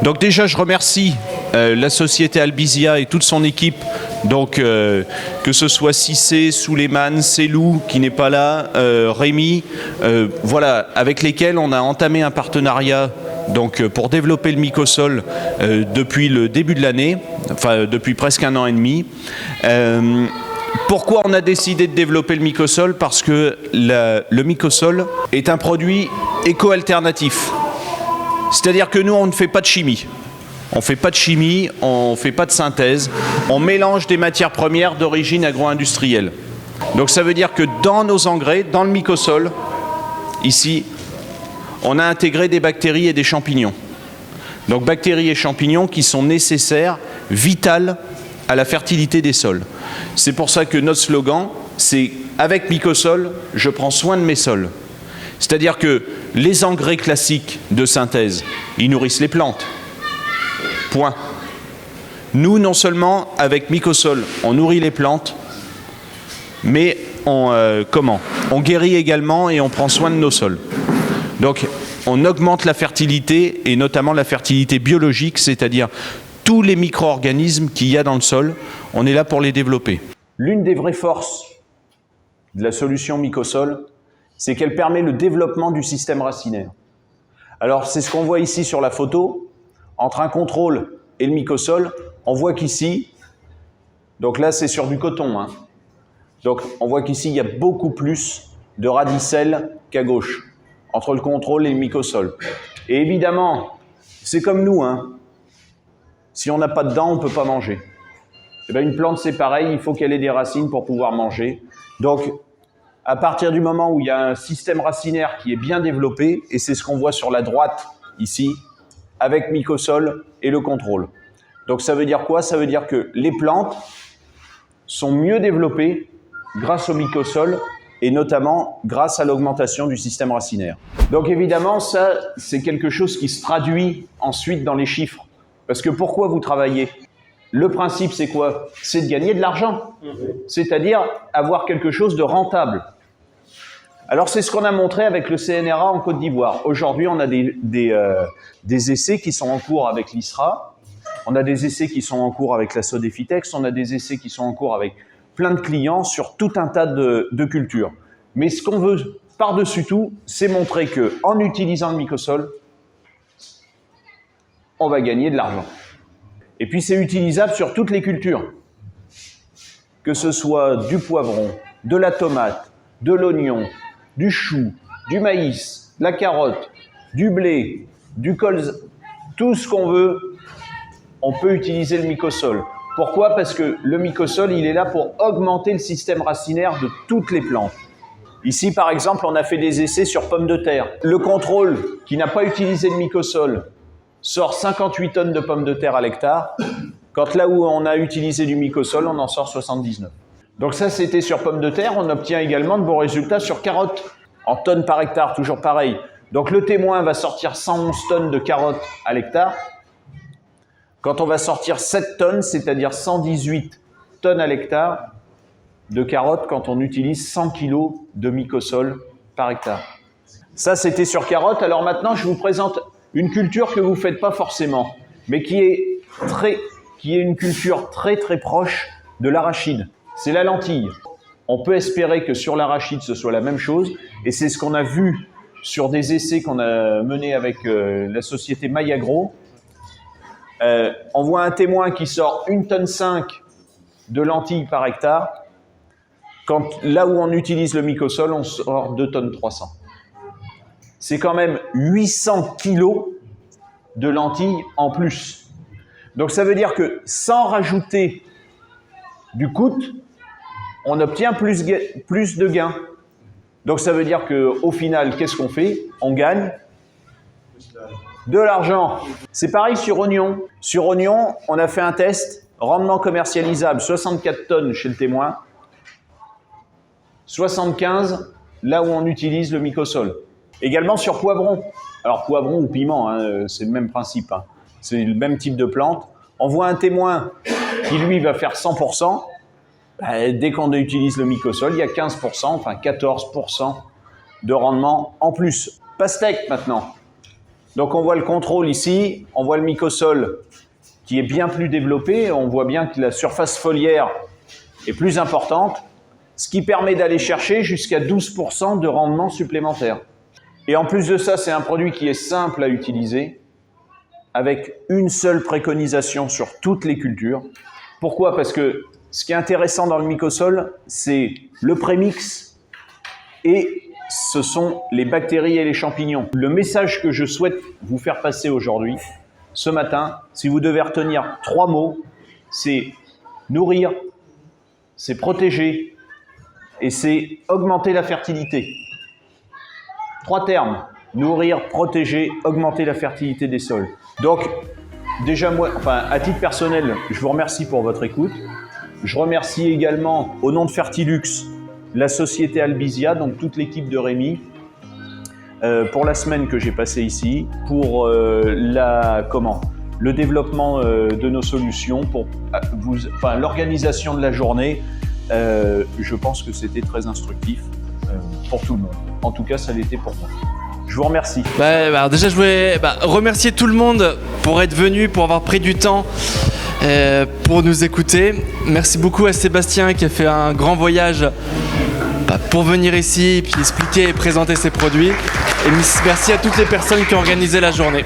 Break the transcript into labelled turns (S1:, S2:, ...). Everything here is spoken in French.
S1: Donc déjà, je remercie la société Albizia et toute son équipe, donc que ce soit Cissé, Souleymane, Selou qui n'est pas là, Rémi, voilà, avec lesquels on a entamé un partenariat donc, pour développer le Mycosol depuis le début de l'année, enfin depuis presque 1 an et demi. Pourquoi on a décidé de développer le Mycosol? Parce que le Mycosol est un produit éco-alternatif. C'est-à-dire que nous, on ne fait pas de chimie. On ne fait pas de chimie, on ne fait pas de synthèse. On mélange des matières premières d'origine agro-industrielle. Donc ça veut dire que dans nos engrais, dans le Mycosol, ici, on a intégré des bactéries et des champignons. Donc bactéries et champignons qui sont nécessaires, vitales à la fertilité des sols. C'est pour ça que notre slogan, c'est « Avec Mycosol, je prends soin de mes sols ». C'est-à-dire que les engrais classiques de synthèse, ils nourrissent les plantes. Point. Nous, non seulement, avec Mycosol, on nourrit les plantes, mais on guérit également et on prend soin de nos sols. Donc, on augmente la fertilité, et notamment la fertilité biologique, c'est-à-dire tous les micro-organismes qu'il y a dans le sol, on est là pour les développer. L'une des vraies forces de la solution Mycosol, c'est qu'elle permet le développement du système racinaire. Alors, c'est ce qu'on voit ici sur la photo. Entre un contrôle et le Mycosol, on voit qu'ici, donc là c'est sur du coton, hein. Donc on voit qu'ici il y a beaucoup plus de radicelles qu'à gauche, entre le contrôle et le Mycosol. Et évidemment, c'est comme nous, hein. Si on n'a pas de dents, on ne peut pas manger. Et bien, une plante c'est pareil, il faut qu'elle ait des racines pour pouvoir manger. Donc, à partir du moment où il y a un système racinaire qui est bien développé, et c'est ce qu'on voit sur la droite ici, avec Mycosol et le contrôle. Donc ça veut dire quoi? Ça veut dire que les plantes sont mieux développées grâce au Mycosol et notamment grâce à l'augmentation du système racinaire. Donc évidemment, ça, c'est quelque chose qui se traduit ensuite dans les chiffres. Parce que pourquoi vous travaillez? Le principe, c'est quoi? C'est de gagner de l'argent. C'est-à-dire avoir quelque chose de rentable. Alors, c'est ce qu'on a montré avec le CNRA en Côte d'Ivoire. Aujourd'hui, on a des essais qui sont en cours avec l'ISRA. On a des essais qui sont en cours avec la Sodefitex. On a des essais qui sont en cours avec plein de clients sur tout un tas de cultures. Mais ce qu'on veut, par-dessus tout, c'est montrer qu'en utilisant le Mycosol, on va gagner de l'argent. Et puis, c'est utilisable sur toutes les cultures. Que ce soit du poivron, de la tomate, de l'oignon, du chou, du maïs, de la carotte, du blé, du colza, tout ce qu'on veut, on peut utiliser le Mycosol. Pourquoi? Parce que le Mycosol, il est là pour augmenter le système racinaire de toutes les plantes. Ici, par exemple, on a fait des essais sur pommes de terre. Le contrôle, qui n'a pas utilisé le Mycosol, sort 58 tonnes de pommes de terre à l'hectare, quand là où on a utilisé du Mycosol, on en sort 79. Donc ça, c'était sur pommes de terre. On obtient également de bons résultats sur carottes, en tonnes par hectare, toujours pareil. Donc le témoin va sortir 111 tonnes de carottes à l'hectare. Quand on va sortir 7 tonnes, c'est-à-dire 118 tonnes à l'hectare de carottes quand on utilise 100 kg de Mycosol par hectare. Ça, c'était sur carottes. Alors maintenant, je vous présente une culture que vous ne faites pas forcément, mais qui est une culture très très proche de l'arachide. C'est la lentille. On peut espérer que sur l'arachide, ce soit la même chose, et c'est ce qu'on a vu sur des essais qu'on a menés avec la société Mayagro. On voit un témoin qui sort 1,5 tonne de lentilles par hectare, quand là où on utilise le Mycosol, on sort 2,3 tonnes. C'est quand même 800 kilos de lentilles en plus. Donc ça veut dire que sans rajouter du coût, on obtient plus de gains. Donc ça veut dire qu'au final, qu'est-ce qu'on fait? On gagne de l'argent. C'est pareil sur oignon. Sur oignon, on a fait un test, rendement commercialisable, 64 tonnes chez le témoin, 75 là où on utilise le Mycosol. Également sur poivron. Alors poivron ou piment, hein, c'est le même principe, hein. C'est le même type de plante. On voit un témoin qui lui va faire 100%. Dès qu'on utilise le Mycosol, il y a 15%, enfin 14% de rendement en plus. Pastèque maintenant. Donc on voit le contrôle ici, on voit le mycosol qui est bien plus développé, on voit bien que la surface foliaire est plus importante, ce qui permet d'aller chercher jusqu'à 12% de rendement supplémentaire. Et en plus de ça, c'est un produit qui est simple à utiliser, avec une seule préconisation sur toutes les cultures. Pourquoi? Parce que ce qui est intéressant dans le mycosol, c'est le prémix et ce sont les bactéries et les champignons. Le message que je souhaite vous faire passer aujourd'hui, ce matin, si vous devez retenir 3 mots, c'est nourrir, c'est protéger et c'est augmenter la fertilité. 3 termes: nourrir, protéger, augmenter la fertilité des sols. Donc, déjà moi, à titre personnel, je vous remercie pour votre écoute. Je remercie également, au nom de Fertilux, la société Albizia, donc toute l'équipe de Rémi, pour la semaine que j'ai passée ici, pour le développement de nos solutions, pour l'organisation de la journée. Je pense que c'était très instructif pour tout le monde. En tout cas, ça l'était pour moi. Je vous remercie.
S2: Déjà, je voulais remercier tout le monde pour être venu, pour avoir pris du temps pour nous écouter. Merci beaucoup à Sébastien qui a fait un grand voyage pour venir ici et puis expliquer et présenter ses produits. Et merci à toutes les personnes qui ont organisé la journée.